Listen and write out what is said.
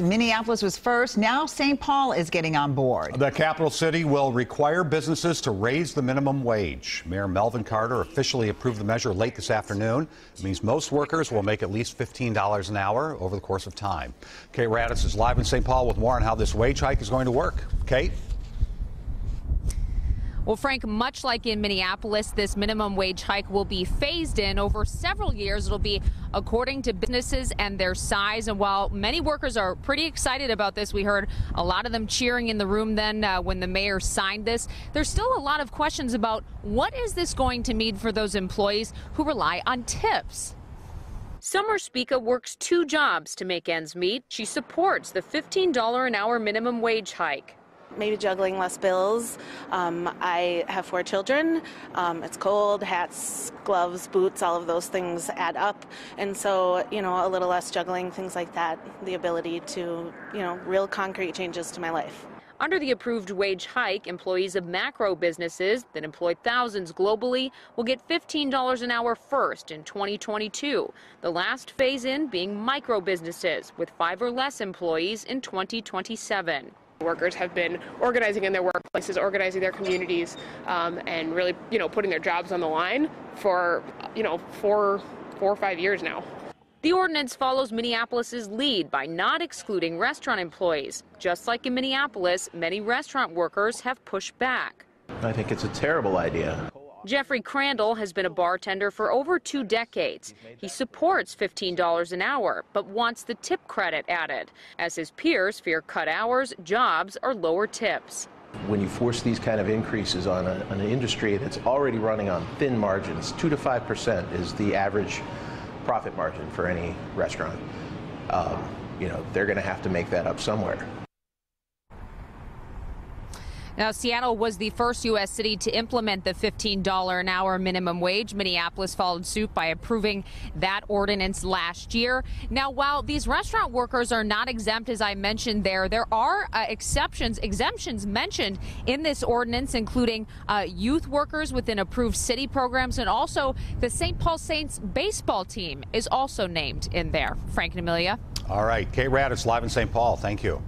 Minneapolis was first. Now St. Paul is getting on board. The capital city will require businesses to raise the minimum wage. Mayor Melvin Carter officially approved the measure late this afternoon. It means most workers will make at least $15 an hour over the course of time. Kate Raddatz is live in St. Paul with more on how this wage hike is going to work. Kate? Well, Frank, much like in Minneapolis, this minimum wage hike will be phased in over several years. It'll be according to businesses and their size. And while many workers are pretty excited about this, we heard a lot of them cheering in the room then when the mayor signed this. There's still a lot of questions about what is this going to mean for those employees who rely on tips. Summer Spica works 2 jobs to make ends meet. She supports the $15 an hour minimum wage hike. Maybe juggling less bills. I have 4 children. It's cold, hats, gloves, boots, all of those things add up. And so, a little less juggling, things like that, the ability to, real concrete changes to my life. Under the approved wage hike, employees of macro businesses that employ thousands globally will get $15 an hour first in 2022. The last phase in being micro businesses with 5 or less employees in 2027. Workers have been organizing in their workplaces, organizing their communities, and really, putting their jobs on the line for, 4 or 5 years now. The ordinance follows Minneapolis's lead by not excluding restaurant employees. Just like in Minneapolis, many restaurant workers have pushed back. I think it's a terrible idea. Jeffrey Crandall has been a bartender for over 2 decades. He supports $15 an hour, but wants the tip credit added, as his peers fear cut hours, jobs, or lower tips. When you force these kind of increases on an industry that's already running on thin margins, 2 to 5% is the average profit margin for any restaurant. They're going to have to make that up somewhere. Now, Seattle was the first U.S. city to implement the $15 an hour minimum wage. Minneapolis followed suit by approving that ordinance last year. Now, while these restaurant workers are not exempt, as I mentioned there are exemptions mentioned in this ordinance, including youth workers within approved city programs, and also the St. Paul Saints baseball team is also named in there. Frank and Amelia. All right. Kate Raddatz live in St. Paul. Thank you.